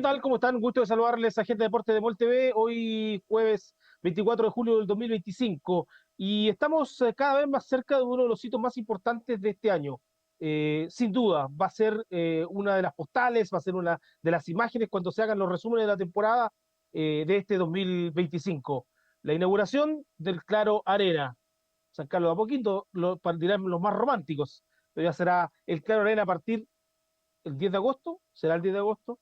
tal? ¿Cómo están? Gusto de saludarles a gente de Deporte de Mol TV. Hoy jueves 24 de julio del 2025 y estamos cada vez más cerca de uno de los hitos más importantes de este año. Sin duda, va a ser una de las postales, va a ser una de las imágenes cuando se hagan los resúmenes de la temporada de este 2025. La inauguración del Claro Arena. San Carlos de Apoquindo, dirán los más románticos, pero ya será el Claro Arena a partir el 10 de agosto, será el 10 de agosto.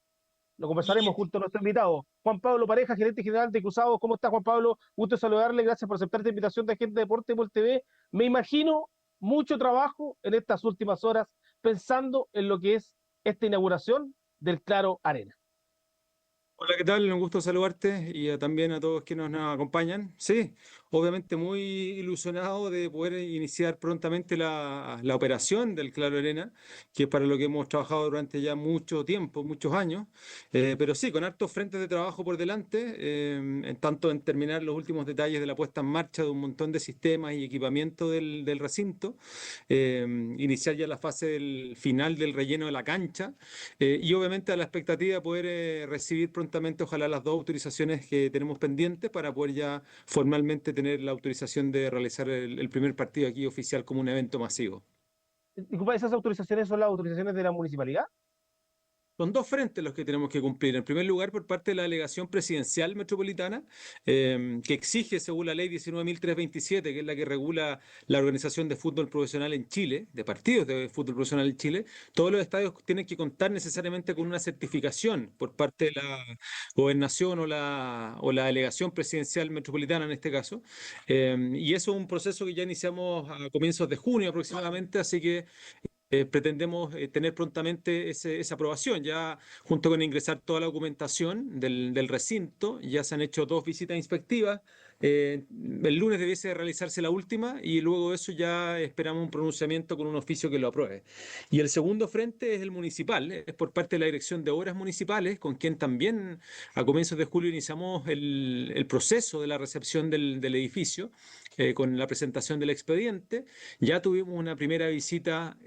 Lo conversaremos Y junto a nuestro invitado, Juan Pablo Pareja, gerente general de Cruzados. ¿Cómo está, Juan Pablo? Gusto de saludarle. Gracias por aceptar esta invitación de Agente Deporte por TV. Me imagino mucho trabajo en estas últimas horas pensando en lo que es esta inauguración del Claro Arena. hola, ¿qué tal? Un gusto saludarte y también a todos que nos acompañan. Sí, obviamente muy ilusionado de poder iniciar prontamente la operación del Claro Arena, que es para lo que hemos trabajado durante ya mucho tiempo, muchos años. Pero sí, con hartos frentes de trabajo por delante, en tanto en terminar los últimos detalles de la puesta en marcha de un montón de sistemas y equipamiento del recinto, iniciar ya la fase final del relleno de la cancha. Y obviamente a la expectativa de poder recibir prontamente, ojalá, las dos autorizaciones que tenemos pendientes para poder ya formalmente tener la autorización de realizar el primer partido aquí oficial como un evento masivo. Disculpa, ¿esas autorizaciones son las autorizaciones de la municipalidad? Son dos frentes los que tenemos que cumplir. En primer lugar, por parte de la delegación presidencial metropolitana, que exige, según la ley 19.327, que es la que regula la organización de fútbol profesional en Chile, de partidos de fútbol profesional en Chile, todos los estadios tienen que contar necesariamente con una certificación por parte de la gobernación o la delegación presidencial metropolitana en este caso. Y eso es un proceso que ya iniciamos a comienzos de junio aproximadamente, así que pretendemos tener prontamente esa aprobación. Ya junto con ingresar toda la documentación del recinto, ya se han hecho dos visitas inspectivas. El lunes debiese realizarse la última y luego de eso ya esperamos un pronunciamiento con un oficio que lo apruebe. Y el segundo frente es el municipal, es por parte de la Dirección de Obras Municipales, con quien también a comienzos de julio iniciamos el proceso de la recepción del edificio, con la presentación del expediente. Ya tuvimos una primera visita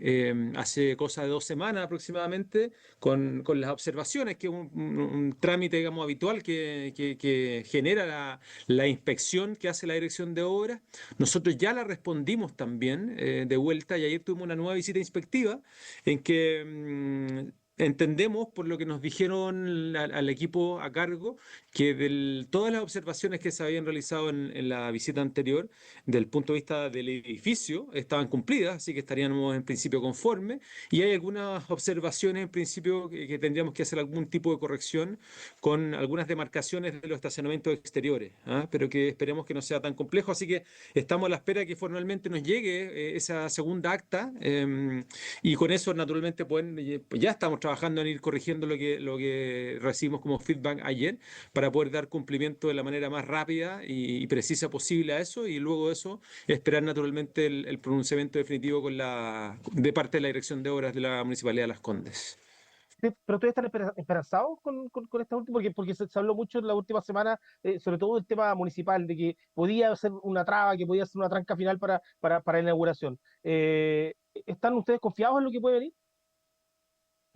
hace cosa de 2 semanas aproximadamente con las observaciones, que es un trámite, digamos, habitual que genera la inspección que hace la Dirección de Obras. Nosotros ya la respondimos también de vuelta y ayer tuvimos una nueva visita inspectiva en que entendemos, por lo que nos dijeron al equipo a cargo, que todas las observaciones que se habían realizado en la visita anterior, del punto de vista del edificio, estaban cumplidas, así que estaríamos en principio conformes. Y hay algunas observaciones en principio que tendríamos que hacer algún tipo de corrección con algunas demarcaciones de los estacionamientos exteriores, ¿ah? Pero que esperemos que no sea tan complejo. Así que estamos a la espera de que formalmente nos llegue esa segunda acta, y con eso naturalmente ya estamos trabajando en ir corrigiendo lo que recibimos como feedback ayer para poder dar cumplimiento de la manera más rápida y precisa posible a eso, y luego de eso esperar naturalmente el pronunciamiento definitivo de parte de la Dirección de Obras de la Municipalidad de Las Condes. Pero ustedes están esperanzados con esta última, porque se habló mucho en la última semana, sobre todo del tema municipal, de que podía ser una traba, que podía ser una tranca final para la inauguración. ¿Están ustedes confiados en lo que puede venir?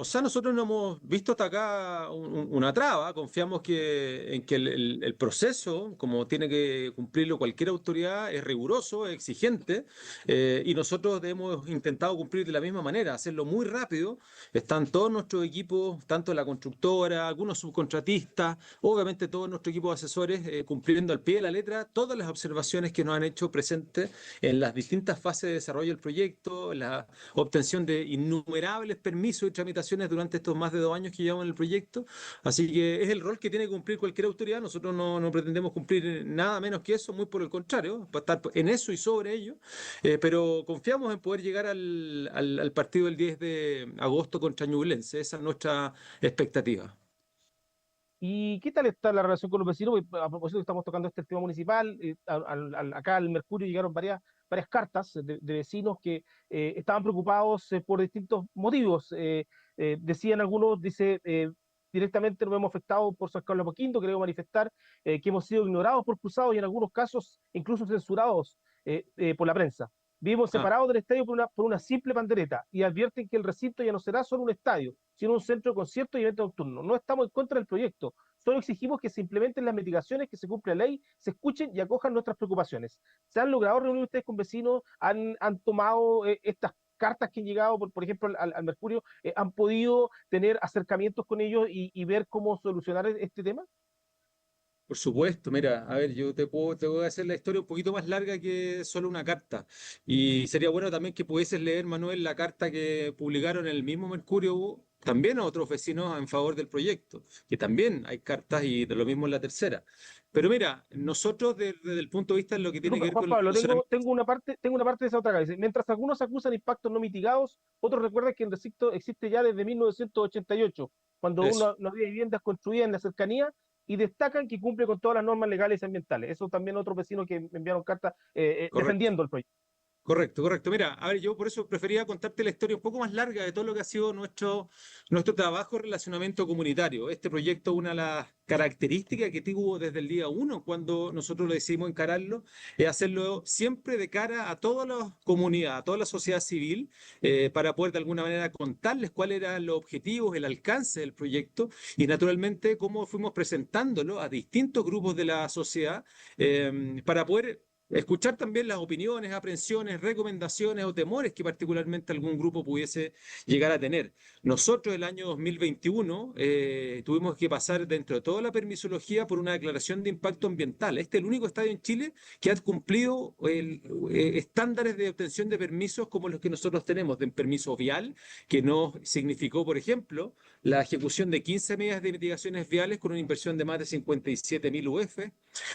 O sea, nosotros no hemos visto hasta acá una traba. Confiamos en que el proceso, como tiene que cumplirlo cualquier autoridad, es riguroso, es exigente, y nosotros hemos intentado cumplir de la misma manera, hacerlo muy rápido. Están todos nuestros equipos, tanto la constructora, algunos subcontratistas, obviamente todo nuestro equipo de asesores, cumpliendo al pie de la letra todas las observaciones que nos han hecho presentes en las distintas fases de desarrollo del proyecto, la obtención de innumerables permisos y tramitaciones durante estos más de 2 años que llevamos en el proyecto. Así que es el rol que tiene que cumplir cualquier autoridad. Nosotros no pretendemos cumplir nada menos que eso, muy por el contrario, para estar en eso y sobre ello. Pero confiamos en poder llegar al partido del 10 de agosto contra Ñublense. Esa es nuestra expectativa. ¿Y qué tal está la relación con los vecinos? Porque a propósito, estamos tocando este tema municipal. Acá al Mercurio llegaron varias cartas de vecinos que estaban preocupados por distintos motivos. Decían algunos, dice, directamente nos hemos afectado por San Carlos de Apoquindo, queremos manifestar que hemos sido ignorados por Cruzados y en algunos casos incluso censurados por la prensa. Vivimos Ah, separados del estadio por una simple pandereta y advierten que el recinto ya no será solo un estadio, sino un centro de conciertos y eventos nocturnos. No estamos en contra del proyecto, solo exigimos que se implementen las mitigaciones, que se cumpla la ley, se escuchen y acojan nuestras preocupaciones. ¿Se han logrado reunir ustedes con vecinos? ¿Han tomado estas cartas que han llegado, por ejemplo, al Mercurio? ¿Han podido tener acercamientos con ellos y ver cómo solucionar este tema? Por supuesto, mira, a ver, te voy a hacer la historia un poquito más larga que solo una carta. Y sería bueno también que pudieses leer, Manuel, la carta que publicaron en el mismo Mercurio, también a otros vecinos en favor del proyecto, que también hay cartas y de lo mismo en la tercera. Pero mira, nosotros desde el punto de vista de lo que tiene que Disculpa, ver Juan con el Pablo, funcionamiento. tengo una parte de esa otra cabeza. Mientras algunos acusan impactos no mitigados, otros recuerdan que el recinto existe ya desde 1988, cuando aún Eso. no había viviendas construidas en la cercanía, y destacan que cumple con todas las normas legales y ambientales. Eso también otros vecinos que me enviaron cartas Correcto. defendiendo el proyecto. Correcto, correcto. Mira, a ver, yo por eso prefería contarte la historia un poco más larga de todo lo que ha sido nuestro trabajo en relacionamiento comunitario. Este proyecto, una de las características que tuvo desde el día uno, cuando nosotros lo decidimos encararlo, es hacerlo siempre de cara a toda la comunidad, a toda la sociedad civil, para poder de alguna manera contarles cuáles eran los objetivos, el alcance del proyecto y naturalmente cómo fuimos presentándolo a distintos grupos de la sociedad, para poder escuchar también las opiniones, aprensiones, recomendaciones o temores que particularmente algún grupo pudiese llegar a tener. Nosotros el año 2021 tuvimos que pasar dentro de toda la permisología por una declaración de impacto ambiental. Este es el único estadio en Chile que ha cumplido estándares de obtención de permisos como los que nosotros tenemos, de permiso vial, que nos significó, por ejemplo, la ejecución de 15 medidas de mitigaciones viales con una inversión de más de 57.000 UF,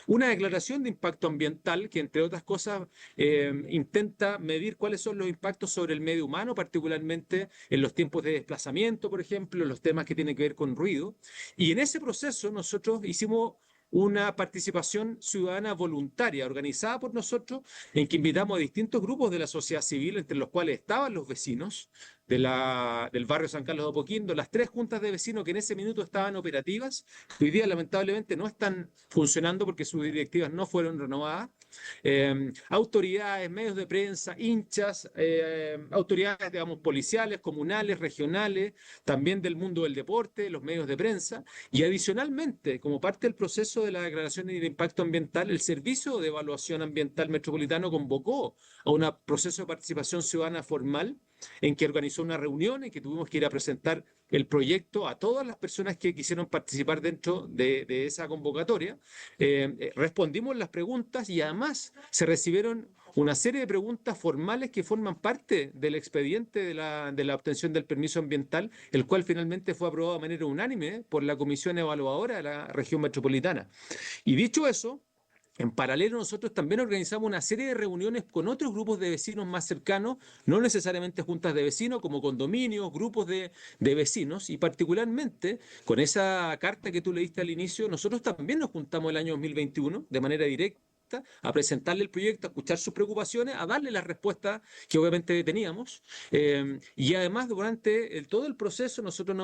una declaración de impacto ambiental que, entre otras cosas, intenta medir cuáles son los impactos sobre el medio humano, particularmente en los tiempos de desplazamiento, por ejemplo, los temas que tienen que ver con ruido. Y en ese proceso nosotros hicimos una participación ciudadana voluntaria, organizada por nosotros, en que invitamos a distintos grupos de la sociedad civil, entre los cuales estaban los vecinos del barrio San Carlos de Apoquindo, las tres juntas de vecinos que en ese minuto estaban operativas, que hoy día lamentablemente no están funcionando porque sus directivas no fueron renovadas. Autoridades, medios de prensa, hinchas, autoridades, digamos, policiales, comunales, regionales, también del mundo del deporte, los medios de prensa, y adicionalmente, como parte del proceso de la declaración de impacto ambiental, el Servicio de Evaluación Ambiental Metropolitano convocó a un proceso de participación ciudadana formal en que organizó una reunión en que tuvimos que ir a presentar el proyecto a todas las personas que quisieron participar dentro de esa convocatoria. Respondimos las preguntas y además se recibieron una serie de preguntas formales que forman parte del expediente de la obtención del permiso ambiental, el cual finalmente fue aprobado de manera unánime por la Comisión Evaluadora de la región metropolitana. Y dicho eso, en paralelo, nosotros también organizamos una serie de reuniones con otros grupos de vecinos más cercanos, no necesariamente juntas de vecinos, como condominios, grupos de vecinos, y particularmente con esa carta que tú leíste al inicio, nosotros también nos juntamos el año 2021 de manera directa a presentarle el proyecto, a escuchar sus preocupaciones, a darle las respuestas que obviamente teníamos. Y además, durante todo el proceso, nosotros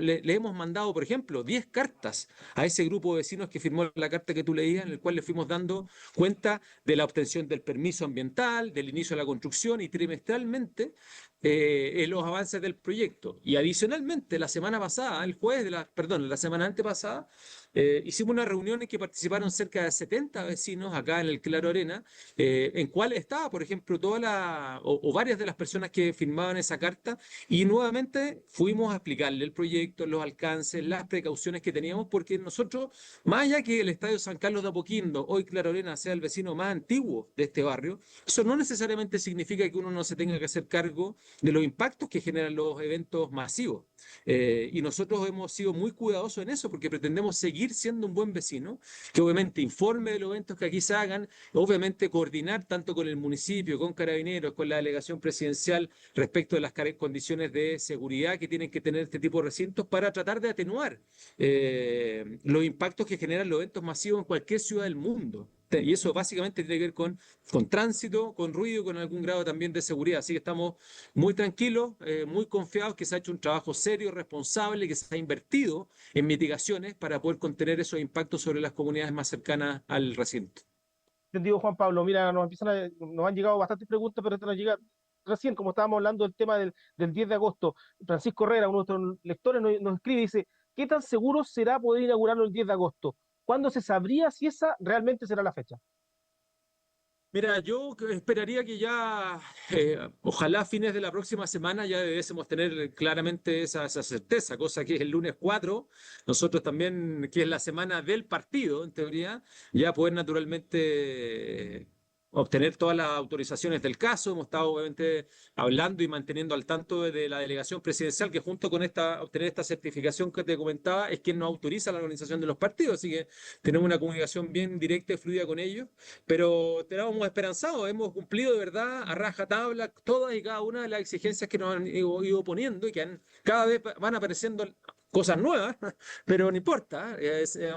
le hemos mandado, por ejemplo, 10 cartas a ese grupo de vecinos que firmó la carta que tú leías, en el cual le fuimos dando cuenta de la obtención del permiso ambiental, del inicio de la construcción y trimestralmente en los avances del proyecto. Y adicionalmente, la semana pasada, perdón, la semana antepasada, hicimos una reunión en que participaron cerca de 70 vecinos acá en el Claro Arena, en cual estaba, por ejemplo, o varias de las personas que firmaban esa carta, y nuevamente fuimos a explicarle el proyecto, los alcances, las precauciones que teníamos, porque nosotros, más allá que el Estadio San Carlos de Apoquindo, hoy Claro Arena, sea el vecino más antiguo de este barrio, eso no necesariamente significa que uno no se tenga que hacer cargo de los impactos que generan los eventos masivos. Y nosotros hemos sido muy cuidadosos en eso porque pretendemos seguir siendo un buen vecino, que obviamente informe de los eventos que aquí se hagan, obviamente coordinar tanto con el municipio, con Carabineros, con la delegación presidencial respecto de las condiciones de seguridad que tienen que tener este tipo de recintos para tratar de atenuar los impactos que generan los eventos masivos en cualquier ciudad del mundo. Y eso básicamente tiene que ver con tránsito, con ruido, con algún grado también de seguridad. Así que estamos muy tranquilos, muy confiados que se ha hecho un trabajo serio, responsable, que se ha invertido en mitigaciones para poder contener esos impactos sobre las comunidades más cercanas al recinto. Entendido, Juan Pablo. Mira, nos han llegado bastantes preguntas, pero esta nos llega. recién, como estábamos hablando del tema del 10 de agosto, Francisco Herrera, uno de nuestros lectores, nos escribe y dice, ¿qué tan seguro será poder inaugurarlo el 10 de agosto? ¿Cuándo se sabría si esa realmente será la fecha? Mira, yo esperaría que ya, ojalá a fines de la próxima semana ya debiésemos tener claramente esa certeza, cosa que es el lunes 4, nosotros también, que es la semana del partido, en teoría, ya poder naturalmente obtener todas las autorizaciones del caso. Hemos estado obviamente hablando y manteniendo al tanto de la delegación presidencial, que junto con obtener esta certificación que te comentaba, es quien nos autoriza la organización de los partidos, así que tenemos una comunicación bien directa y fluida con ellos, pero teníamos esperanzado, hemos cumplido de verdad a rajatabla todas y cada una de las exigencias que nos han ido poniendo y que cada vez van apareciendo cosas nuevas, pero no importa,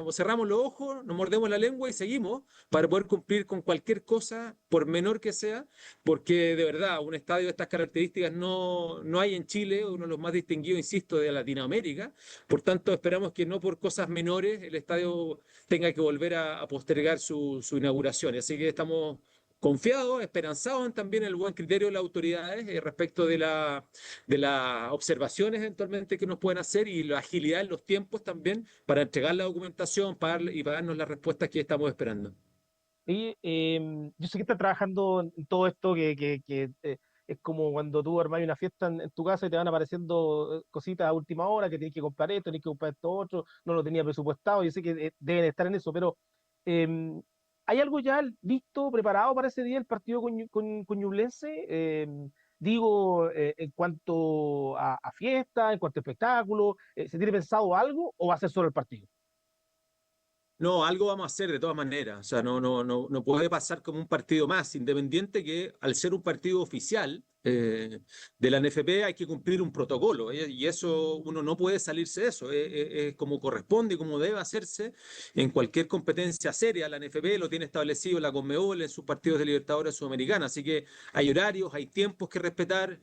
cerramos los ojos, nos mordemos la lengua y seguimos para poder cumplir con cualquier cosa, por menor que sea, porque de verdad un estadio de estas características no hay en Chile, uno de los más distinguidos, insisto, de Latinoamérica. Por tanto, esperamos que no por cosas menores el estadio tenga que volver a postergar su inauguración. Así que estamos confiados, esperanzados en también el buen criterio de las autoridades respecto de las observaciones eventualmente que nos pueden hacer y la agilidad en los tiempos también para entregar la documentación y para darnos las respuestas que estamos esperando. Y yo sé que estás trabajando en todo esto es como cuando tú armas una fiesta en tu casa y te van apareciendo cositas a última hora, que tienes que comprar esto, tienes que comprar esto otro, no lo tenía presupuestado, yo sé que deben estar en eso, pero ¿hay algo ya listo, preparado para ese día el partido con Ñublense? Digo, en cuanto a fiesta, en cuanto a espectáculo, ¿se tiene pensado algo o va a ser solo el partido? No, algo vamos a hacer de todas maneras. O sea, no puede pasar como un partido más, independiente que al ser un partido oficial de la NFP hay que cumplir un protocolo, y eso uno no puede salirse de eso. Es como corresponde y como debe hacerse en cualquier competencia seria. La NFP lo tiene establecido la Conmebol en sus partidos de Libertadores Sudamericana, así que hay horarios, hay tiempos que respetar,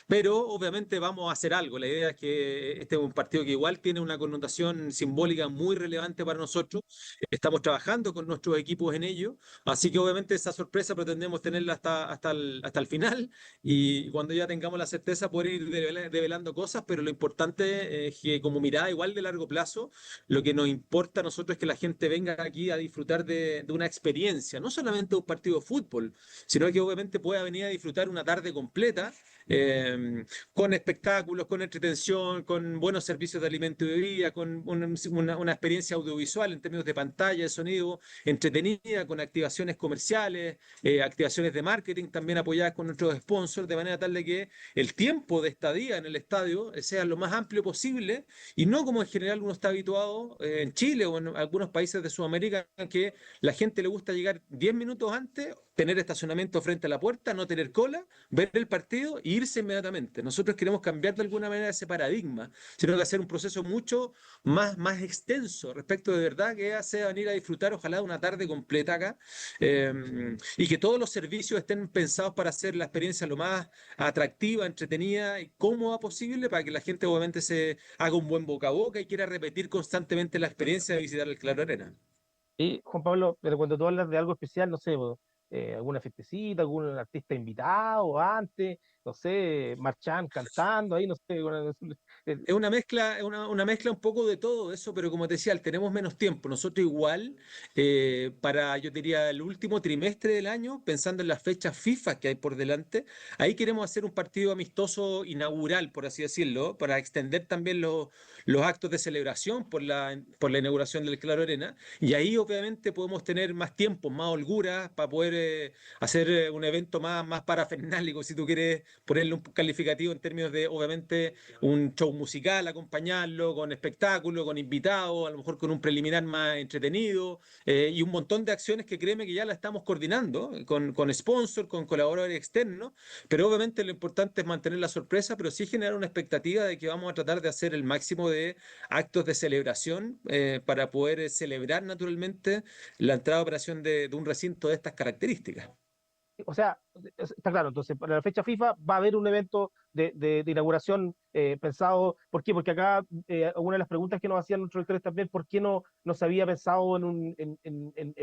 pero obviamente vamos a hacer algo. La idea es que este es un partido que igual tiene una connotación simbólica muy relevante para nosotros. Estamos trabajando con nuestros equipos en ello, así que obviamente esa sorpresa pretendemos tenerla hasta el final y cuando ya tengamos la certeza poder ir develando cosas, pero lo importante es que como mirada igual de largo plazo, lo que nos importa a nosotros es que la gente venga aquí a disfrutar de una experiencia, no solamente un partido de fútbol, sino que obviamente pueda venir a disfrutar una tarde completa con espectáculos, con entretención, con buenos servicios de alimento y bebida, con una experiencia audiovisual en términos de pantalla, de sonido, entretenida, con activaciones comerciales, activaciones de marketing también apoyadas con nuestros sponsors, de manera tal de que el tiempo de estadía en el estadio sea lo más amplio posible y no como en general uno está habituado en Chile o en algunos países de Sudamérica, que la gente le gusta llegar 10 minutos antes, tener estacionamiento frente a la puerta, no tener cola, ver el partido e irse inmediatamente. Nosotros queremos cambiar de alguna manera ese paradigma, sino que hacer un proceso mucho más extenso respecto de verdad que hace venir a disfrutar ojalá una tarde completa acá, y que todos los servicios estén pensados para hacer la experiencia lo más atractiva, entretenida y cómoda posible para que la gente obviamente se haga un buen boca a boca y quiera repetir constantemente la experiencia de visitar el Claro Arena. Y Juan Pablo, pero cuando tú hablas de algo especial, no sé, alguna fiestecita, algún artista invitado antes, no sé, marchán cantando ahí, no sé. Eh, Es una mezcla, una mezcla un poco de todo eso, pero como te decía, tenemos menos tiempo. Nosotros igual, para, yo diría, el último trimestre del año, pensando en las fechas FIFA que hay por delante, ahí queremos hacer un partido amistoso inaugural, por así decirlo, para extender también los actos de celebración por la inauguración del Claro Arena. Y ahí obviamente podemos tener más tiempo, más holgura, para poder hacer un evento más parafernálico, si tú quieres ponerle un calificativo en términos de, obviamente, un show musical, acompañarlo con espectáculo, con invitados, a lo mejor con un preliminar más entretenido, y un montón de acciones que créeme que ya la estamos coordinando con sponsor, con colaboradores externos, pero obviamente lo importante es mantener la sorpresa, pero sí generar una expectativa de que vamos a tratar de hacer el máximo de actos de celebración para poder celebrar naturalmente la entrada a operación de un recinto de estas características. O sea, está claro, entonces para la fecha FIFA va a haber un evento de inauguración pensado. ¿Por qué? Porque acá una de las preguntas que nos hacían nuestros lectores también, ¿por qué no se había pensado en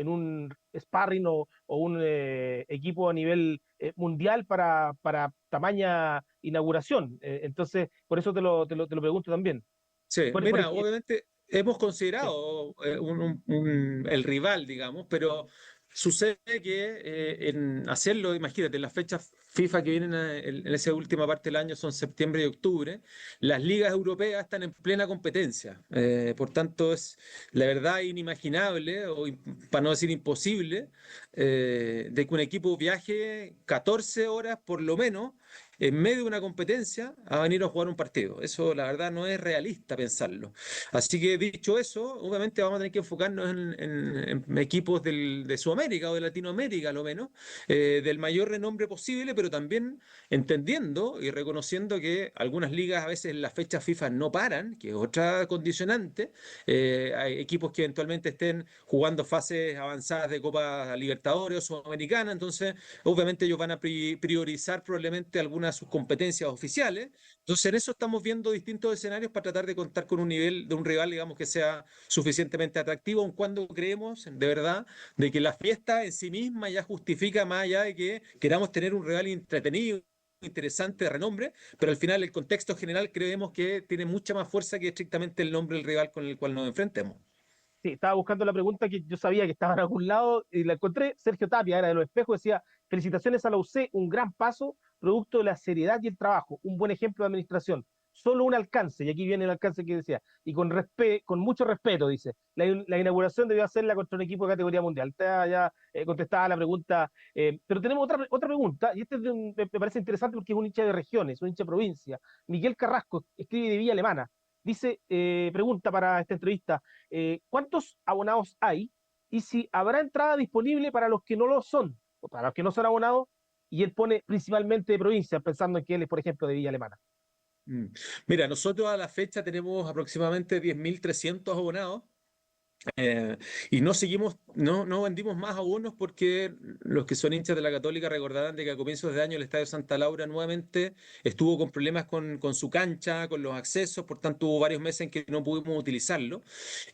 un sparring o un equipo a nivel mundial para tamaña inauguración? Entonces, por eso te lo pregunto también. Sí, Por mira, obviamente hemos sí, considerado el rival, digamos, pero sucede que en hacerlo, imagínate, las fechas FIFA que vienen en esa última parte del año son septiembre y octubre, las ligas europeas están en plena competencia. Por tanto, es la verdad inimaginable, para no decir imposible, de que un equipo viaje 14 horas por lo menos en medio de una competencia a venir a jugar un partido. Eso, la verdad, no es realista pensarlo. Así que dicho eso, obviamente vamos a tener que enfocarnos en equipos de Sudamérica o de Latinoamérica, a lo menos, del mayor renombre posible, pero también entendiendo y reconociendo que algunas ligas a veces en las fechas FIFA no paran, que es otra condicionante. Hay equipos que eventualmente estén jugando fases avanzadas de Copa Libertadores o Sudamericana, entonces obviamente ellos van a priorizar probablemente algunas de sus competencias oficiales. Entonces en eso estamos viendo distintos escenarios para tratar de contar con un nivel de un rival, digamos, que sea suficientemente atractivo, aun cuando creemos de verdad de que la fiesta en sí misma ya justifica más allá de que queramos tener un rival entretenido, interesante, de renombre, pero al final el contexto general creemos que tiene mucha más fuerza que estrictamente el nombre del rival con el cual nos enfrentemos. sí, estaba buscando la pregunta que yo sabía que estaba en algún lado y la encontré. Sergio Tapia, era de los espejos, decía: felicitaciones a la UC, un gran paso, producto de la seriedad y el trabajo, un buen ejemplo de administración. Solo un alcance, y aquí viene el alcance que decía, y con mucho respeto, dice, la inauguración debió hacerla contra un equipo de categoría mundial. Ya contestaba la pregunta, pero tenemos otra pregunta, y este me parece interesante porque es un hincha de regiones, un hincha de provincia. Miguel Carrasco escribe de Villa Alemana. Dice, pregunta para esta entrevista: ¿cuántos abonados hay? Y si habrá entrada disponible para los que no lo son, o para los que no son abonados, y él pone principalmente de provincia, pensando en que él es, por ejemplo, de Villa Alemana. Mm. Mira, nosotros a la fecha tenemos aproximadamente 10.300 abonados. Eh, y no seguimos, no vendimos más abonos porque los que son hinchas de la Católica recordarán de que a comienzos de año el Estadio Santa Laura nuevamente estuvo con problemas con su cancha, con los accesos, por tanto hubo varios meses en que no pudimos utilizarlo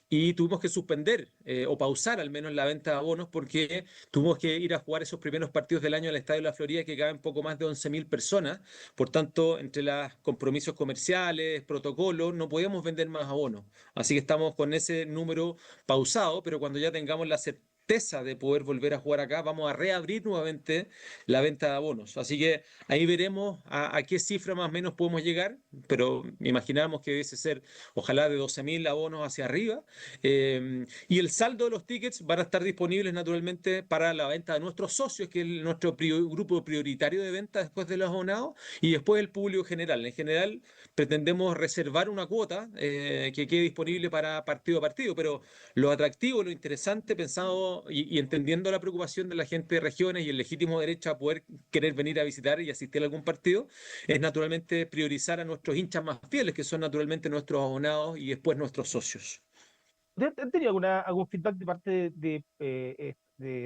y tuvimos que suspender o pausar al menos la venta de abonos porque tuvimos que ir a jugar esos primeros partidos del año al Estadio de la Florida que caben poco más de 11.000 personas. Por tanto, entre los compromisos comerciales, protocolos, no podíamos vender más abonos. Así que estamos con ese número pausado, pero cuando ya tengamos la certeza de poder volver a jugar acá, vamos a reabrir nuevamente la venta de abonos. Así que ahí veremos a qué cifra más o menos podemos llegar, pero imaginamos que debe ser ojalá de 12.000 abonos hacia arriba. Y el saldo de los tickets van a estar disponibles naturalmente para la venta de nuestros socios, que es nuestro grupo prioritario de venta después de los abonados, y después el público general. En general, pretendemos reservar una cuota que quede disponible para partido a partido, pero lo atractivo, lo interesante, pensado y entendiendo la preocupación de la gente de regiones y el legítimo derecho a poder querer venir a visitar y asistir a algún partido, es naturalmente priorizar a nuestros hinchas más fieles, que son naturalmente nuestros abonados y después nuestros socios. ¿Han tenido algún feedback de parte de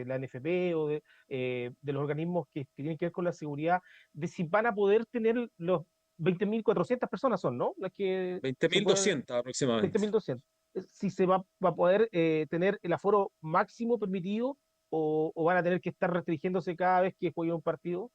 la NFP o de los organismos que tienen que ver con la seguridad, de si van a poder tener los 20.400 personas son, ¿no? Las que Veinte se mil pueden, doscientos aproximadamente. 20.200. Si va a poder tener el aforo máximo permitido o van a tener que estar restringiéndose cada vez que juegue un partido.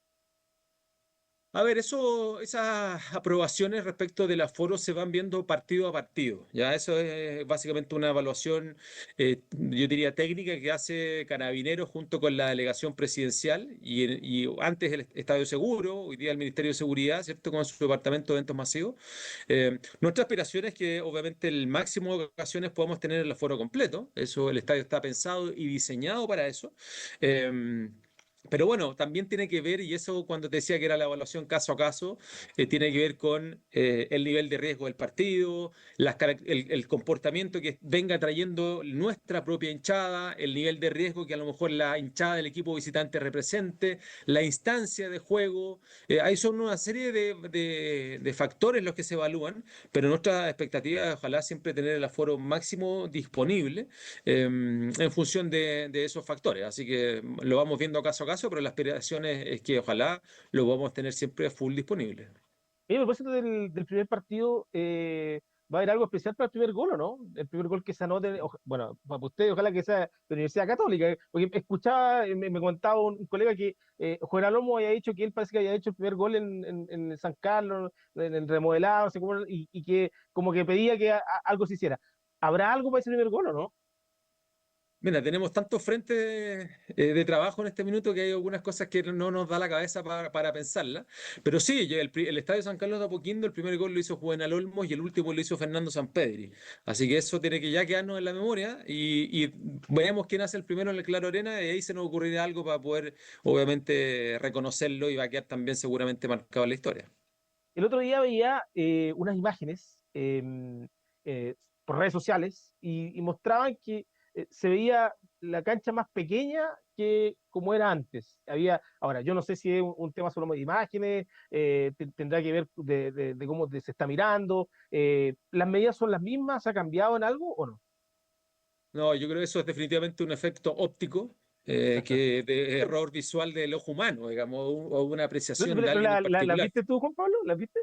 A ver, esas aprobaciones respecto del aforo se van viendo partido a partido. Ya eso es básicamente una evaluación, yo diría técnica que hace Carabineros junto con la delegación presidencial y antes el Estadio Seguro, hoy día el Ministerio de Seguridad, ¿cierto? Con su departamento de eventos masivos. Nuestra aspiración es que obviamente el máximo de ocasiones podamos tener el aforo completo. Eso, el estadio está pensado y diseñado para eso. Eh, pero bueno, también tiene que ver, y eso cuando te decía que era la evaluación caso a caso, tiene que ver con el nivel de riesgo del partido, el comportamiento que venga trayendo nuestra propia hinchada, el nivel de riesgo que a lo mejor la hinchada del equipo visitante represente, la instancia de juego. Ahí son una serie de factores los que se evalúan, pero nuestra expectativa es ojalá siempre tener el aforo máximo disponible en función de esos factores. Así que lo vamos viendo caso a caso, pero la aspiración es que ojalá lo podamos tener siempre full disponible. Y a propósito del primer partido, va a haber algo especial para el primer gol, ¿o no? El primer gol que se anote, bueno, para ustedes, ojalá que sea de la Universidad Católica, porque escuchaba, me contaba un colega que Juan Alonso había dicho que él parece que había hecho el primer gol en San Carlos, en el remodelado, no sé cómo, y que como que pedía que algo se hiciera. ¿Habrá algo para ese primer gol o no? Mira, tenemos tantos frentes de trabajo en este minuto que hay algunas cosas que no nos da la cabeza para pensarlas. Pero sí, el Estadio San Carlos de Apoquindo, el primer gol lo hizo Juvenal Olmos y el último lo hizo Fernando Sampedri. Así que eso tiene que ya quedarnos en la memoria y veamos quién hace el primero en el Claro Arena y ahí se nos ocurrirá algo para poder, obviamente, reconocerlo y va a quedar también seguramente marcado en la historia. El otro día veía unas imágenes eh, por redes sociales y mostraban que se veía la cancha más pequeña que como era antes. Ahora, yo no sé si es un tema solo de imágenes, tendrá que ver de cómo se está mirando. ¿Las medidas son las mismas? ¿Ha cambiado en algo o no? No, yo creo que eso es definitivamente un efecto óptico, que de error visual del ojo humano, digamos, o una apreciación de Pero alguien en ¿las particular. viste tú, Juan Pablo? ¿Las viste?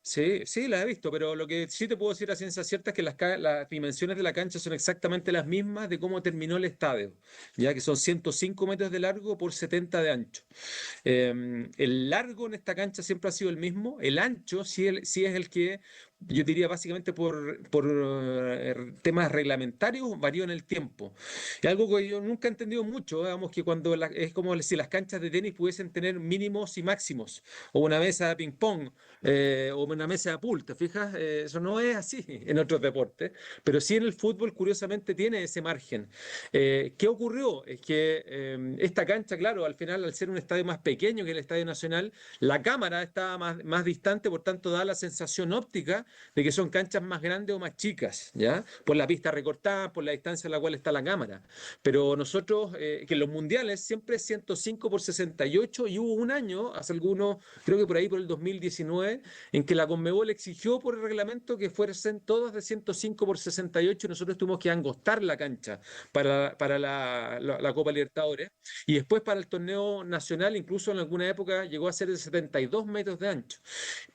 Sí, sí, las he visto, pero lo que sí te puedo decir a ciencia cierta es que las dimensiones de la cancha son exactamente las mismas de cómo terminó el estadio, ya que son 105 metros de largo por 70 de ancho. El largo en esta cancha siempre ha sido el mismo, el ancho sí es el que yo diría básicamente por temas reglamentarios varió en el tiempo. Y algo que yo nunca he entendido mucho, digamos que es como si las canchas de tenis pudiesen tener mínimos y máximos, o una mesa de ping-pong, o una mesa de pool, ¿te fijas? Eso no es así en otros deportes, pero sí en el fútbol curiosamente tiene ese margen. ¿Qué ocurrió? Es que esta cancha, claro, al final al ser un estadio más pequeño que el Estadio Nacional, la cámara estaba más distante, por tanto da la sensación óptica de que son canchas más grandes o más chicas, ¿ya? Por la pista recortada, por la distancia en la cual está la cámara. Pero nosotros, que en los mundiales siempre es 105 por 68 y hubo un año, hace algunos, creo que por ahí por el 2019, en que la Conmebol exigió por el reglamento que fuesen todas de 105 por 68 y nosotros tuvimos que angostar la cancha para la Copa Libertadores. Y después para el torneo nacional, incluso en alguna época llegó a ser de 72 metros de ancho.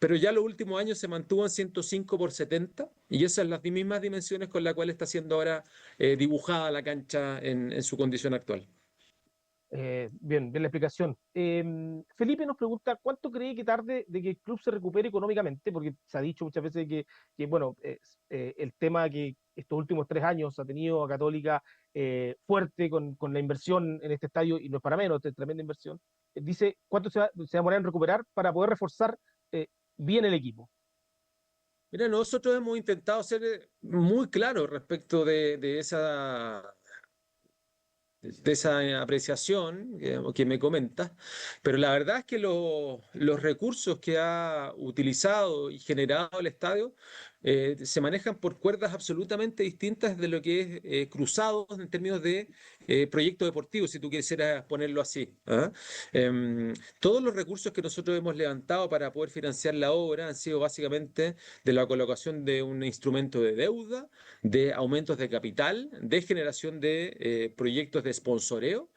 Pero ya los últimos años se mantuvo en 105 por 70 y esas son las mismas dimensiones con las cuales está siendo ahora dibujada la cancha en su condición actual. Bien la explicación. Felipe nos pregunta, ¿cuánto cree que tarde de que el club se recupere económicamente? Porque se ha dicho muchas veces que bueno, el tema que estos últimos 3 años ha tenido a Católica fuerte con la inversión en este estadio, y no es para menos, es tremenda inversión. Dice, ¿cuánto se va a demorar en recuperar para poder reforzar eh, bien el equipo? Mira, nosotros hemos intentado ser muy claros respecto de esa apreciación que me comentas, pero la verdad es que los recursos que ha utilizado y generado el estadio se manejan por cuerdas absolutamente distintas de lo que es cruzados en términos de proyecto deportivo, si tú quisieras ponerlo así. ¿Ah? Todos los recursos que nosotros hemos levantado para poder financiar la obra han sido básicamente de la colocación de un instrumento de deuda, de aumentos de capital, de generación de proyectos de sponsoreo,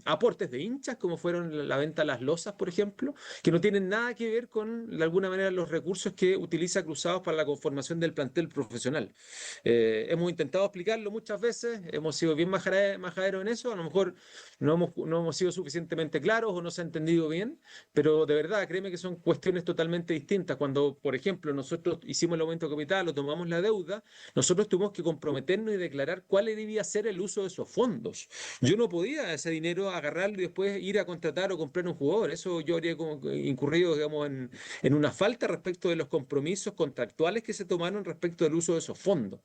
aportes de hinchas, como fueron la venta de las losas, por ejemplo, que no tienen nada que ver con, de alguna manera, los recursos que utiliza Cruzados para la conformación del plantel profesional. Hemos intentado explicarlo muchas veces, hemos sido bien majaderos en eso, a lo mejor no hemos sido suficientemente claros o no se ha entendido bien, pero de verdad, créeme que son cuestiones totalmente distintas. Cuando, por ejemplo, nosotros hicimos el aumento de capital o tomamos la deuda, nosotros tuvimos que comprometernos y declarar cuál debía ser el uso de esos fondos. Yo no podía ese dinero agarrarlo y después ir a contratar o comprar un jugador. Eso yo habría como incurrido, digamos, en una falta respecto de los compromisos contractuales que se tomaron respecto del uso de esos fondos.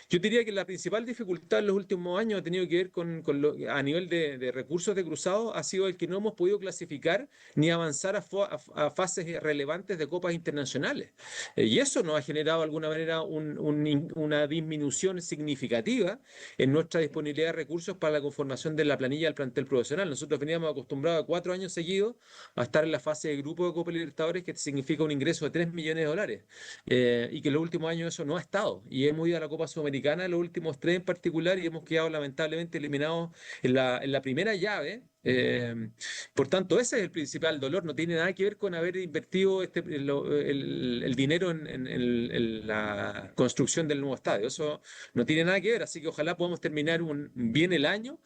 Yo diría que la principal dificultad en los últimos años ha tenido que ver a nivel de recursos de cruzado, ha sido el que no hemos podido clasificar ni avanzar a fases relevantes de copas internacionales. Y eso nos ha generado de alguna manera una disminución significativa en nuestra disponibilidad de recursos para la conformación de la planilla del plantel profesional. Nosotros veníamos acostumbrados a 4 años seguidos a estar en la fase de grupo de Copa Libertadores, que significa un ingreso de 3 millones de dólares, y que en los últimos años eso no ha estado. Y hemos ido a la Copa Sudamericana, los últimos tres en particular, y hemos quedado lamentablemente eliminados en la primera llave Por tanto, ese es el principal dolor, no tiene nada que ver con haber invertido el dinero en la construcción del nuevo estadio, eso no tiene nada que ver, así que ojalá podamos terminar bien el año,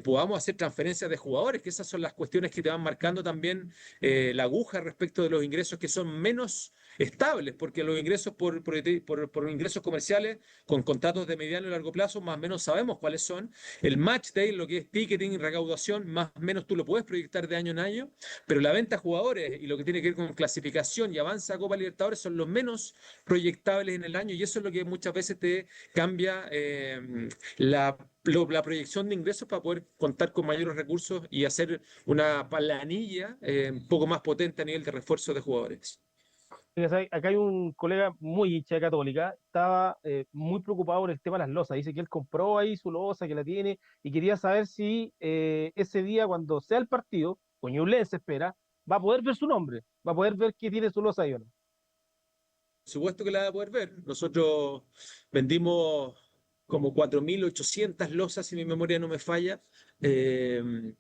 podamos hacer transferencias de jugadores, que esas son las cuestiones que te van marcando también la aguja respecto de los ingresos que son menos estables, porque los ingresos por ingresos comerciales con contratos de mediano y largo plazo, más o menos sabemos cuáles son. El match day, lo que es ticketing y recaudación, más o menos tú lo puedes proyectar de año en año, pero la venta a jugadores y lo que tiene que ver con clasificación y avance a Copa Libertadores son los menos proyectables en el año, y eso es lo que muchas veces te cambia la proyección de ingresos para poder contar con mayores recursos y hacer una planilla un poco más potente a nivel de refuerzo de jugadores. Fíjate, acá hay un colega muy hincha de Católica, estaba muy preocupado por el tema de las losas. Dice que él compró ahí su losa, que la tiene, y quería saber si ese día, cuando sea el partido, con Ñublense espera, va a poder ver su nombre, va a poder ver que tiene su losa ahí o no. Por supuesto que la va a poder ver. Nosotros vendimos como 4.800 losas, si mi memoria no me falla. Eh,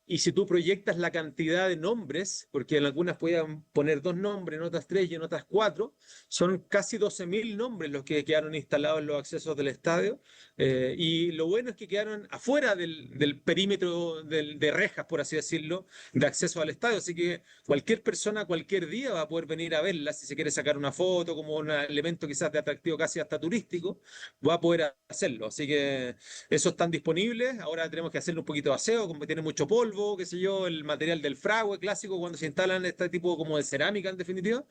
y si tú proyectas la cantidad de nombres, porque en algunas pueden poner 2 nombres, en otras 3 y en otras 4, son casi 12.000 nombres los que quedaron instalados en los accesos del estadio. Y lo bueno es que quedaron afuera del perímetro de rejas, por así decirlo, de acceso al estadio. Así que cualquier persona, cualquier día va a poder venir a verla si se quiere sacar una foto como un elemento quizás de atractivo casi hasta turístico, va a poder hacerlo. Así que esos están disponibles. Ahora tenemos que hacerle un poquito de aseo, como tiene mucho polvo, qué sé yo, el material del fragüe clásico cuando se instalan este tipo como de cerámica en definitiva.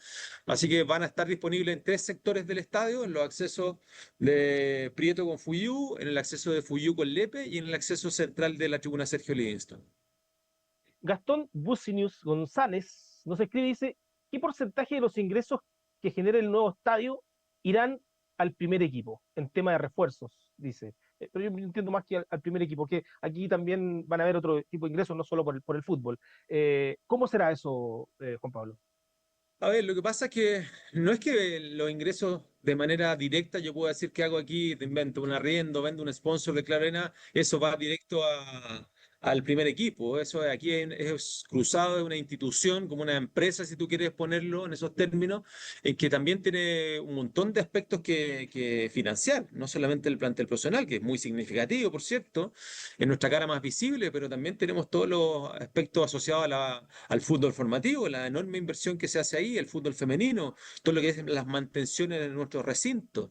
Así que van a estar disponibles en 3 sectores del estadio, en los accesos de Prieto con Fuyú, en el acceso de Fuyú con Lepe y en el acceso central de la tribuna Sergio Livingston. Gastón Bucinius González nos escribe y dice, ¿qué porcentaje de los ingresos que genere el nuevo estadio irán al primer equipo en tema de refuerzos? Dice. Pero yo entiendo más que al primer equipo, que aquí también van a haber otro tipo de ingresos, no solo por el fútbol. ¿Cómo será eso, Juan Pablo? A ver, lo que pasa es que no es que los ingresos de manera directa yo puedo decir que hago aquí, te invento un arriendo, vendo un sponsor de Claro Arena, eso va directo al primer equipo. Eso aquí es cruzado de una institución, como una empresa, si tú quieres ponerlo en esos términos, en que también tiene un montón de aspectos que financiar, no solamente el plantel profesional, que es muy significativo, por cierto, es nuestra cara más visible, pero también tenemos todos los aspectos asociados al fútbol formativo, la enorme inversión que se hace ahí, el fútbol femenino, todo lo que es las mantenciones de nuestros recintos.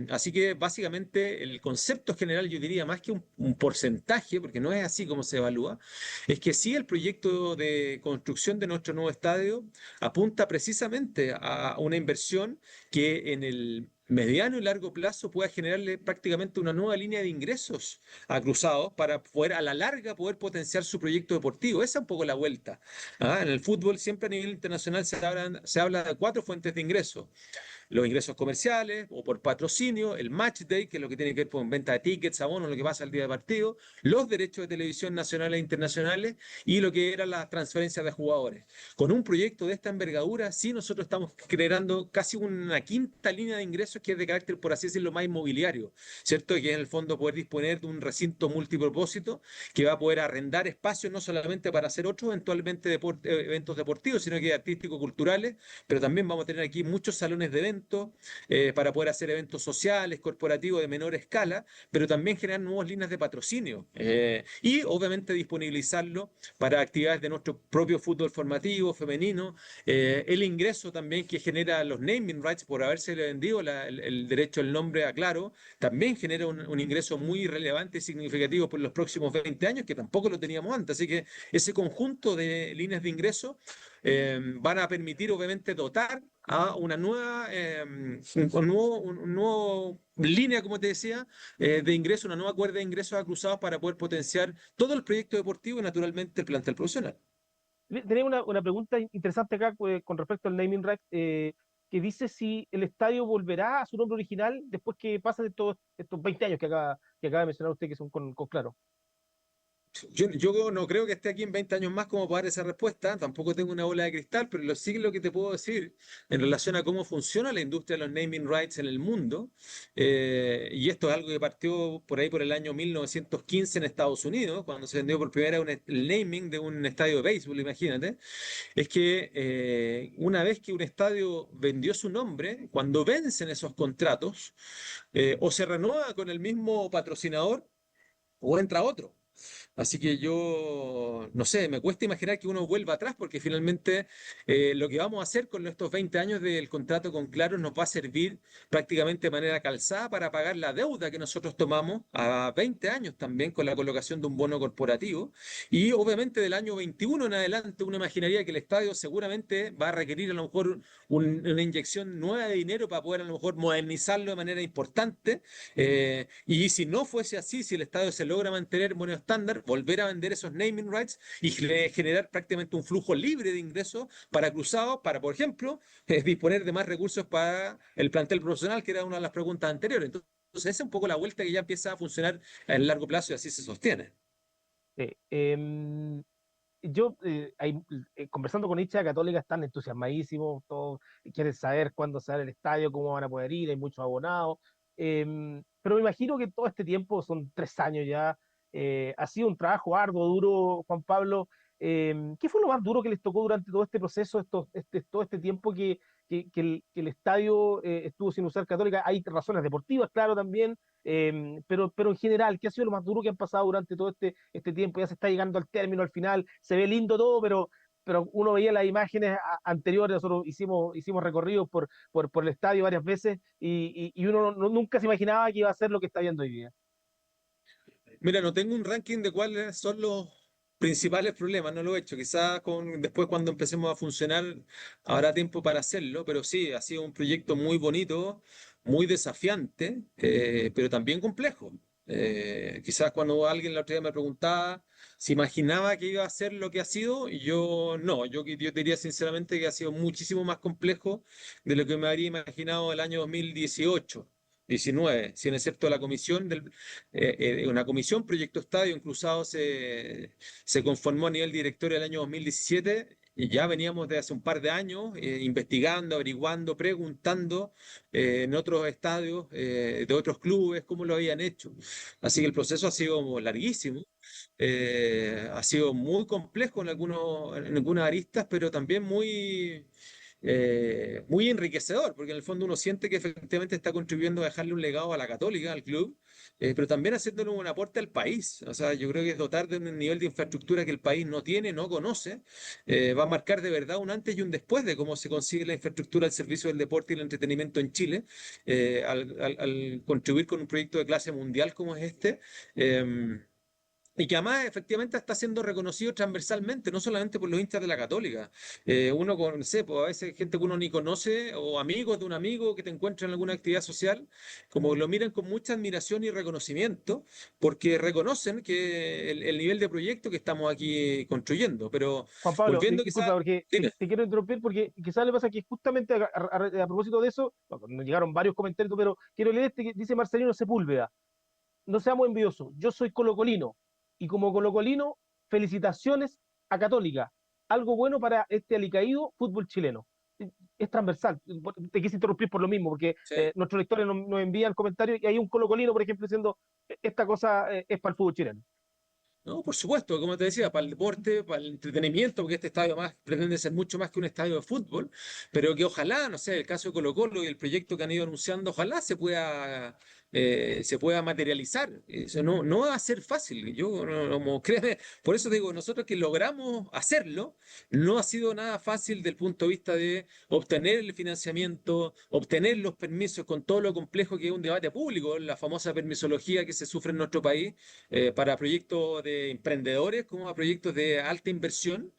Así que básicamente el concepto general, yo diría, más que un porcentaje, porque no es así como se evalúa, es que sí el proyecto de construcción de nuestro nuevo estadio apunta precisamente a una inversión que en el mediano y largo plazo pueda generarle prácticamente una nueva línea de ingresos a Cruzados para poder a la larga poder potenciar su proyecto deportivo. Esa es un poco la vuelta. En el fútbol siempre a nivel internacional se habla de 4 fuentes de ingresos: los ingresos comerciales o por patrocinio, el match day, que es lo que tiene que ver con venta de tickets, abonos, lo que pasa el día de partido, los derechos de televisión nacionales e internacionales y lo que eran las transferencias de jugadores. Con un proyecto de esta envergadura, sí nosotros estamos generando casi una quinta línea de ingresos que es de carácter, por así decirlo, más inmobiliario, ¿cierto? Que es en el fondo poder disponer de un recinto multipropósito que va a poder arrendar espacios no solamente para hacer otros eventualmente eventos deportivos, sino que artístico-culturales, pero también vamos a tener aquí muchos salones de eventos para poder hacer eventos sociales, corporativos de menor escala, pero también generar nuevas líneas de patrocinio y obviamente disponibilizarlo para actividades de nuestro propio fútbol formativo, femenino, el ingreso también que genera los naming rights por haberse vendido el derecho al nombre a Claro, también genera un ingreso muy relevante y significativo por los próximos 20 años, que tampoco lo teníamos antes. Así que ese conjunto de líneas de ingreso van a permitir obviamente dotar a una nueva, un nuevo línea, como te decía, de ingreso, una nueva cuerda de ingresos a Cruzados para poder potenciar todo el proyecto deportivo y naturalmente el plantel profesional. Tenía una pregunta interesante acá con respecto al naming rights, que dice si el estadio volverá a su nombre original después que pasen de todos estos 20 años que acaba de mencionar usted que son con Claro. Yo no creo que esté aquí en 20 años más como para dar esa respuesta, tampoco tengo una bola de cristal, pero sí lo que te puedo decir en relación a cómo funciona la industria de los naming rights en el mundo, y esto es algo que partió por ahí por el año 1915 en Estados Unidos, cuando se vendió por primera vez el naming de un estadio de béisbol, imagínate, es que una vez que un estadio vendió su nombre, cuando vencen esos contratos, o se renueva con el mismo patrocinador o entra otro. Así que yo, no sé, me cuesta imaginar que uno vuelva atrás porque finalmente lo que vamos a hacer con estos 20 años del contrato con Claro nos va a servir prácticamente de manera calzada para pagar la deuda que nosotros tomamos a 20 años también con la colocación de un bono corporativo. Y obviamente del año 21 en adelante uno imaginaría que el estadio seguramente va a requerir a lo mejor una inyección nueva de dinero para poder a lo mejor modernizarlo de manera importante. Y si no fuese así, si el estadio se logra mantener bueno estándar, volver a vender esos naming rights y generar prácticamente un flujo libre de ingresos para Cruzados, para, por ejemplo, disponer de más recursos para el plantel profesional, que era una de las preguntas anteriores. Entonces, esa es un poco la vuelta que ya empieza a funcionar a largo plazo y así se sostiene. Sí, yo, conversando con hinchas católicas, están entusiasmadísimos, todos quieren saber cuándo se abre el estadio, cómo van a poder ir, hay muchos abonados. Pero me imagino que todo este tiempo, son 3 años ya, ha sido un trabajo arduo, duro, Juan Pablo. ¿Qué fue lo más duro que les tocó durante todo este proceso, todo este tiempo que el estadio estuvo sin usar Católica? Hay razones deportivas, claro, también, pero en general, ¿qué ha sido lo más duro que han pasado durante todo este tiempo? Ya se está llegando al término, al final, se ve lindo todo, pero uno veía las imágenes anteriores, nosotros hicimos recorridos por el estadio varias veces y uno nunca se imaginaba que iba a ser lo que está viendo hoy día. Mira, no tengo un ranking de cuáles son los principales problemas, no lo he hecho. Quizás después cuando empecemos a funcionar habrá tiempo para hacerlo, pero sí, ha sido un proyecto muy bonito, muy desafiante, pero también complejo. Quizás cuando alguien la otra vez me preguntaba si imaginaba que iba a ser lo que ha sido, y yo no, yo diría sinceramente que ha sido muchísimo más complejo de lo que me habría imaginado el año 2018. 19, sin excepto la comisión una comisión Proyecto Estadio en Cruzado se conformó a nivel directorio el año 2017 y ya veníamos de hace un par de años investigando, averiguando, preguntando en otros estadios de otros clubes cómo lo habían hecho. Así que el proceso ha sido larguísimo, ha sido muy complejo en algunas aristas, pero también muy enriquecedor, porque en el fondo uno siente que efectivamente está contribuyendo a dejarle un legado a la Católica, al club, pero también haciéndole un aporte al país. O sea, yo creo que es dotar de un nivel de infraestructura que el país no tiene, no conoce, va a marcar de verdad un antes y un después de cómo se consigue la infraestructura al servicio del deporte y el entretenimiento en Chile, al contribuir con un proyecto de clase mundial como es este. Y que además efectivamente está siendo reconocido transversalmente, no solamente por los hinchas de la Católica. Uno conoce, pues a veces gente que uno ni conoce o amigos de un amigo que te encuentra en alguna actividad social, como lo miran con mucha admiración y reconocimiento, porque reconocen que el nivel de proyecto que estamos aquí construyendo. Pero Juan Pablo, volviendo quizás, disculpa porque dime. te quiero interrumpir porque quizás le pasa que justamente a propósito de eso, bueno, nos llegaron varios comentarios, pero quiero leer este que dice Marcelino Sepúlveda. No seamos envidiosos, yo soy colocolino y como colocolino, felicitaciones a Católica. Algo bueno para este alicaído fútbol chileno. Es transversal. Te quise interrumpir por lo mismo, porque Sí. nuestros lectores nos envían comentarios y hay un colocolino, por ejemplo, diciendo esta cosa es para el fútbol chileno. No, por supuesto, como te decía, para el deporte, para el entretenimiento, porque este estadio más pretende ser mucho más que un estadio de fútbol, pero que ojalá, no sé, el caso de Colo-Colo y el proyecto que han ido anunciando, ojalá se pueda materializar. Eso no va a ser fácil. Yo créeme, por eso digo, nosotros que logramos hacerlo, no ha sido nada fácil del punto de vista de obtener el financiamiento, obtener los permisos con todo lo complejo que es un debate público, la famosa permisología que se sufre en nuestro país para proyectos de emprendedores como a proyectos de alta inversión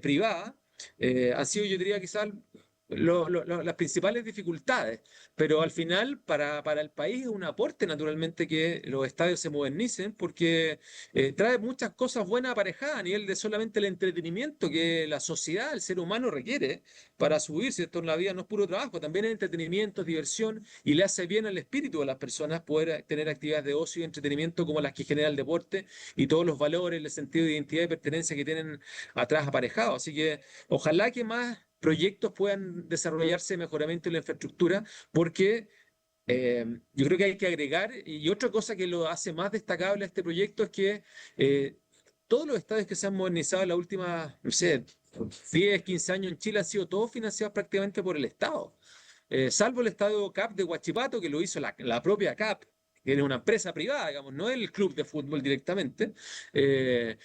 privada. Han sido, yo diría, quizás las principales dificultades, pero al final para el país es un aporte naturalmente que los estadios se modernicen porque trae muchas cosas buenas aparejadas a nivel de solamente el entretenimiento que la sociedad, el ser humano requiere para subirse. Esto en la vida no es puro trabajo, también es entretenimiento, es diversión y le hace bien al espíritu de las personas poder tener actividades de ocio y entretenimiento como las que genera el deporte y todos los valores, el sentido de identidad y pertenencia que tienen atrás aparejados. Así que ojalá que más proyectos puedan desarrollarse mejoramiento en la infraestructura, porque yo creo que hay que agregar, y otra cosa que lo hace más destacable a este proyecto es que todos los estadios que se han modernizado en las últimas, no sé, 10, 15 años en Chile han sido todos financiados prácticamente por el Estado. Salvo el estadio CAP de Huachipato, que lo hizo la propia CAP, que es una empresa privada, digamos, no el club de fútbol directamente. Eh,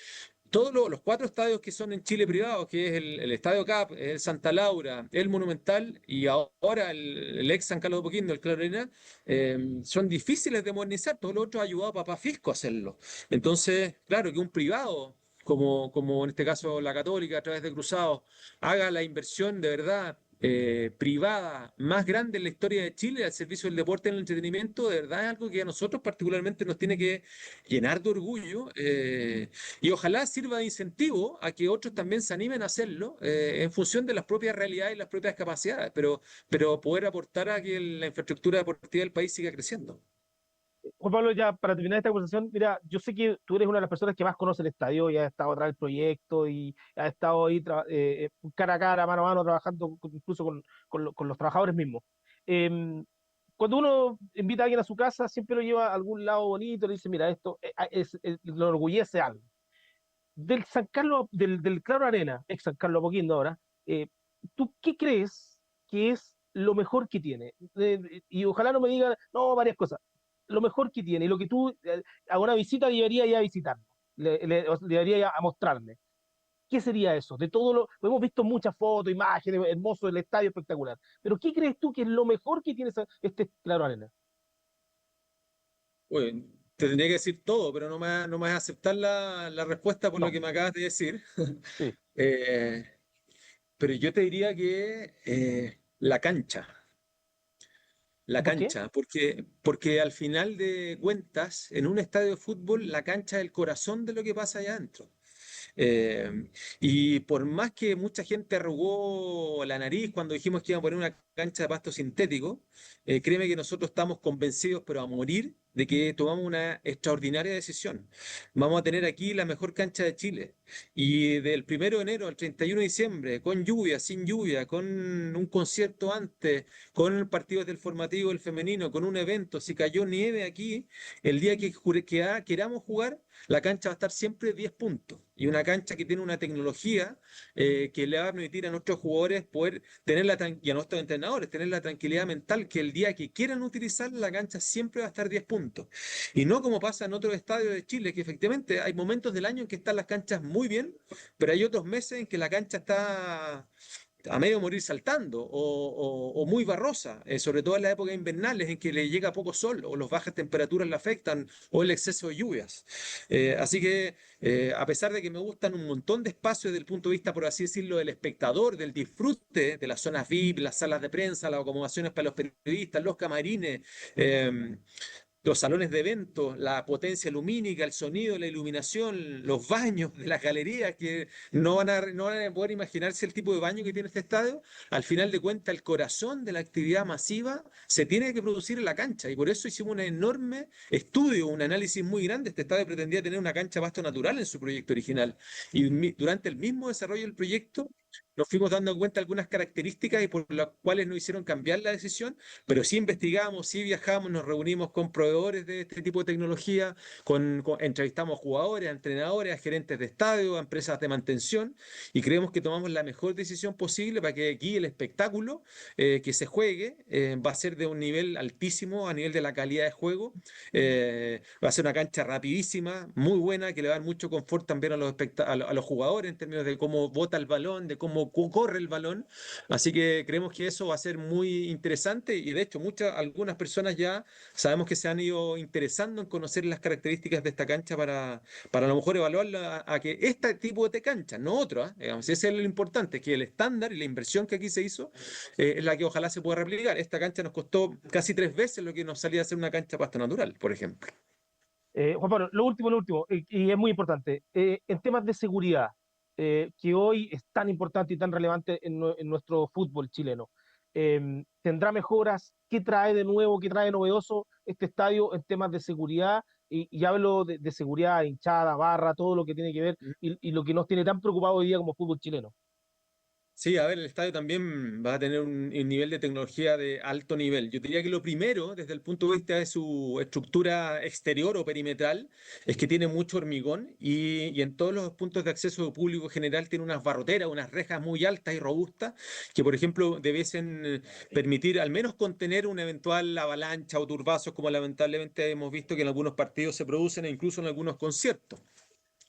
todos los cuatro estadios que son en Chile privados, que es el Estadio CAP, el Santa Laura, el Monumental y ahora el ex San Carlos de Apoquindo, el Claro Arena, son difíciles de modernizar. Todos los otros ha ayudado a Papá Fisco a hacerlo. Entonces, claro, que un privado, como en este caso la Católica a través de Cruzados, haga la inversión de verdad privada más grande en la historia de Chile al servicio del deporte y el entretenimiento, de verdad es algo que a nosotros particularmente nos tiene que llenar de orgullo y ojalá sirva de incentivo a que otros también se animen a hacerlo en función de las propias realidades y las propias capacidades, pero poder aportar a que la infraestructura deportiva del país siga creciendo. Juan Pablo, ya para terminar esta conversación, mira, yo sé que tú eres una de las personas que más conoce el estadio y has estado atrás del proyecto y has estado ahí cara a cara, mano a mano, trabajando incluso con los trabajadores mismos. Em, Cuando uno invita a alguien a su casa, siempre lo lleva a algún lado bonito, le dice, mira, esto lo enorgullece algo. Del San Carlos, del Claro Arena, ex San Carlos Apoquindo ahora, eh, ¿tú qué crees que es lo mejor que tiene? Y ojalá no me digan, no, varias cosas. Lo mejor que tiene, y lo que tú a una visita debería ir a visitarlo, debería ir a mostrarme. ¿Qué sería eso? De todo lo, hemos visto muchas fotos, imágenes, hermoso el estadio espectacular. Pero ¿qué crees tú que es lo mejor que tiene este Claro Arena? Uy, te tendría que decir todo, pero no me vas a aceptar la respuesta por lo No, que me acabas de decir. sí. Eh, pero yo te diría que la ¿Por qué? cancha, porque al final de cuentas, en un estadio de fútbol, la cancha es el corazón de lo que pasa allá adentro. Y por más que mucha gente arrugó la nariz cuando dijimos que iban a poner una cancha de pasto sintético, créeme que nosotros estamos convencidos, pero a morir, de que tomamos una extraordinaria decisión. Vamos a tener aquí la mejor cancha de Chile. Y del 1 de enero al 31 de diciembre, con lluvia, sin lluvia, con un concierto antes, con partidos del formativo, el femenino, con un evento, si cayó nieve aquí, el día que queramos jugar, la cancha va a estar siempre 10 puntos. Y una cancha que tiene una tecnología que le va a permitir a nuestros jugadores poder tener y a nuestros entrenadores tener la tranquilidad mental que el día que quieran utilizar la cancha siempre va a estar 10 puntos. Y no como pasa en otros estadios de Chile, que efectivamente hay momentos del año en que están las canchas muy bien, pero hay otros meses en que la cancha está a medio morir saltando o muy barrosa, sobre todo en las épocas invernales en que le llega poco sol o las bajas temperaturas le afectan o el exceso de lluvias. Así que a pesar de que me gustan un montón de espacios desde el punto de vista, por así decirlo, del espectador, del disfrute de las zonas VIP, las salas de prensa, las acomodaciones para los periodistas, los camarines, los salones de eventos, la potencia lumínica, el sonido, la iluminación, los baños de las galerías, que no van a poder imaginarse el tipo de baño que tiene este estadio. Al final de cuentas, el corazón de la actividad masiva se tiene que producir en la cancha y por eso hicimos un enorme estudio, un análisis muy grande. Este estadio pretendía tener una cancha pasto natural en su proyecto original y durante el mismo desarrollo del proyecto nos fuimos dando cuenta de algunas características y por las cuales nos hicieron cambiar la decisión, pero sí investigamos, sí viajamos, nos reunimos con proveedores de este tipo de tecnología, entrevistamos jugadores, a entrenadores, a gerentes de estadio, a empresas de mantención y creemos que tomamos la mejor decisión posible para que aquí el espectáculo que se juegue va a ser de un nivel altísimo a nivel de la calidad de juego. Va a ser una cancha rapidísima, muy buena, que le va a dar mucho confort también a los jugadores en términos de cómo bota el balón, de cómo corre el balón. Así que creemos que eso va a ser muy interesante y de hecho algunas personas ya sabemos que se han ido interesando en conocer las características de esta cancha para a lo mejor evaluarla a que este tipo de cancha, no otro, digamos, ese es lo importante, que el estándar y la inversión que aquí se hizo es la que ojalá se pueda replicar. Esta cancha nos costó casi 3 veces lo que nos salía a hacer una cancha pasto natural, por ejemplo. Juan Pablo, lo último, y es muy importante, en temas de seguridad, que hoy es tan importante y tan relevante en nuestro fútbol chileno, ¿tendrá mejoras? ¿Qué trae de nuevo, qué trae de novedoso este estadio en temas de seguridad? Y hablo de seguridad, hinchada, barra, todo lo que tiene que ver y lo que nos tiene tan preocupado hoy día como fútbol chileno. Sí, a ver, el estadio también va a tener un nivel de tecnología de alto nivel. Yo diría que lo primero, desde el punto de vista de su estructura exterior o perimetral, es que tiene mucho hormigón y en todos los puntos de acceso público general tiene unas barroteras, unas rejas muy altas y robustas que, por ejemplo, debiesen permitir al menos contener una eventual avalancha o turbazos como lamentablemente hemos visto que en algunos partidos se producen e incluso en algunos conciertos.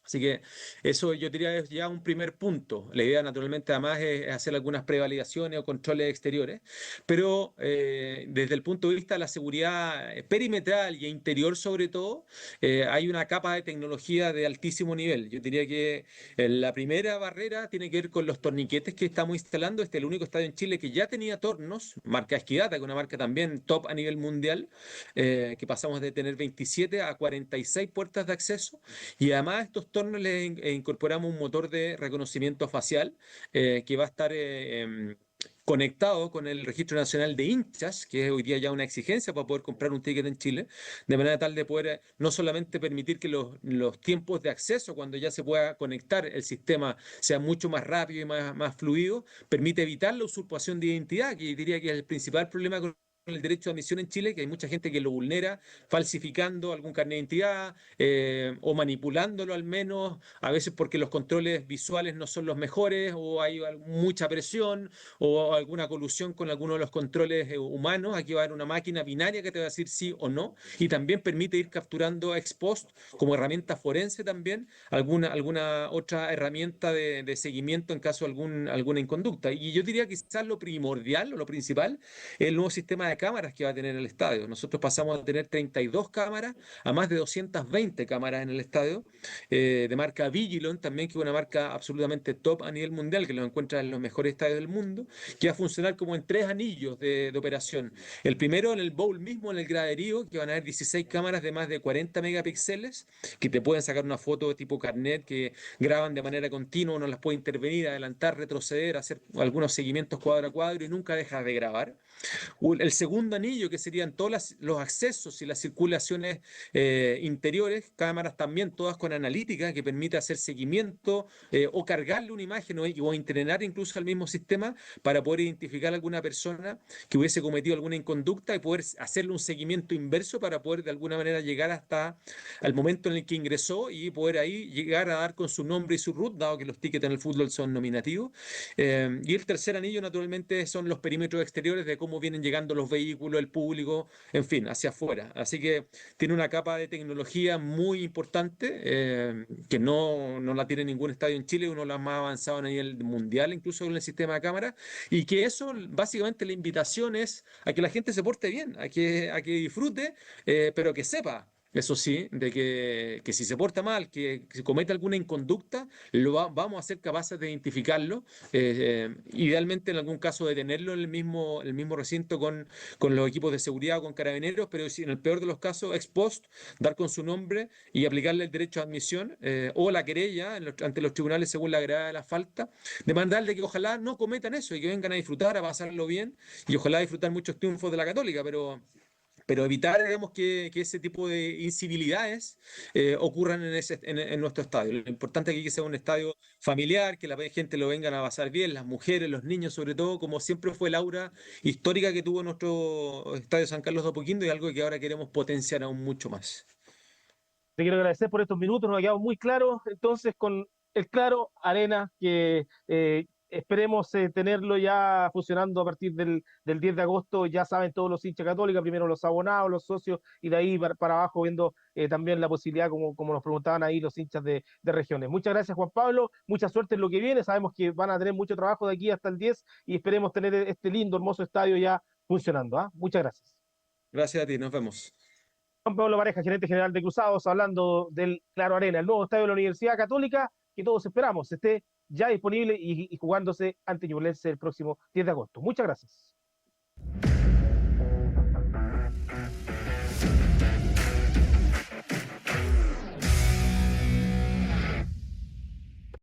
Así que eso yo diría es ya un primer punto. La idea naturalmente además es hacer algunas prevalidaciones o controles exteriores, pero desde el punto de vista de la seguridad perimetral y interior sobre todo, hay una capa de tecnología de altísimo nivel. Yo diría que la primera barrera tiene que ver con los torniquetes que estamos instalando. Este es el único estadio en Chile que ya tenía tornos, marca Esquidata, que es una marca también top a nivel mundial, que pasamos de tener 27 a 46 puertas de acceso. Y además a estos tornos incorporamos un motor de reconocimiento facial que va a estar conectado con el Registro Nacional de Hinchas, que es hoy día ya una exigencia para poder comprar un ticket en Chile, de manera tal de poder no solamente permitir que los tiempos de acceso, cuando ya se pueda conectar el sistema, sean mucho más rápido y más fluido, permite evitar la usurpación de identidad, que diría que es el principal problema con el derecho de admisión en Chile, que hay mucha gente que lo vulnera falsificando algún carnet de identidad o manipulándolo al menos, a veces porque los controles visuales no son los mejores o hay mucha presión o alguna colusión con alguno de los controles humanos. Aquí va a haber una máquina binaria que te va a decir sí o no y también permite ir capturando ex post como herramienta forense también alguna otra herramienta de seguimiento en caso de alguna inconducta. Y yo diría que quizás lo primordial o lo principal es el nuevo sistema de cámaras que va a tener el estadio. Nosotros pasamos a tener 32 cámaras a más de 220 cámaras en el estadio, de marca Vigilon también, que es una marca absolutamente top a nivel mundial, que lo encuentra en los mejores estadios del mundo, que va a funcionar como en 3 anillos de operación. El primero en el bowl mismo, en el graderío, que van a haber 16 cámaras de más de 40 megapíxeles, que te pueden sacar una foto de tipo carnet, que graban de manera continua, uno las puede intervenir, adelantar, retroceder, hacer algunos seguimientos cuadro a cuadro y nunca dejas de grabar. El segundo anillo, que serían todos los accesos y las circulaciones interiores, cámaras también todas con analítica que permite hacer seguimiento o cargarle una imagen o entrenar incluso al mismo sistema para poder identificar a alguna persona que hubiese cometido alguna inconducta y poder hacerle un seguimiento inverso para poder de alguna manera llegar hasta el momento en el que ingresó y poder ahí llegar a dar con su nombre y su root, dado que los tickets en el fútbol son nominativos. Y el tercer anillo naturalmente son los perímetros exteriores de cómo vienen llegando los vehículos, el público, en fin, hacia afuera. Así que tiene una capa de tecnología muy importante que no la tiene ningún estadio en Chile, uno de los más avanzados a nivel mundial, incluso en el sistema de cámara, y que eso, básicamente la invitación es a que la gente se porte bien, a que disfrute, pero que sepa. Eso sí, de que si se porta mal, que comete alguna inconducta, vamos a ser capaces de identificarlo, idealmente en algún caso detenerlo en el mismo recinto con los equipos de seguridad o con carabineros, pero si en el peor de los casos, ex post, dar con su nombre y aplicarle el derecho a admisión o la querella ante los tribunales según la gravedad de la falta, demandarle que ojalá no cometan eso y que vengan a disfrutar, a pasarlo bien y ojalá disfrutar muchos triunfos de la Católica, pero evitar, digamos, que ese tipo de incivilidades ocurran en nuestro estadio. Lo importante aquí es que sea un estadio familiar, que la gente lo vengan a pasar bien, las mujeres, los niños, sobre todo, como siempre fue el aura histórica que tuvo nuestro estadio San Carlos de Apoquindo y algo que ahora queremos potenciar aún mucho más. Te quiero agradecer por estos minutos, nos ha quedado muy claro, entonces con el claro Arena, que esperemos tenerlo ya funcionando a partir del 10 de agosto. Ya saben todos los hinchas católicos, primero los abonados, los socios, y de ahí para abajo viendo también la posibilidad, como nos preguntaban ahí los hinchas de regiones. Muchas gracias, Juan Pablo. Mucha suerte en lo que viene. Sabemos que van a tener mucho trabajo de aquí hasta el 10 y esperemos tener este lindo, hermoso estadio ya funcionando. ¿Ah? Muchas gracias. Gracias a ti, nos vemos. Juan Pablo Pareja, gerente general de Cruzados, hablando del Claro Arena, el nuevo estadio de la Universidad Católica, que todos esperamos esté ya disponible y jugándose ante Ñublense el próximo 10 de agosto. Muchas gracias.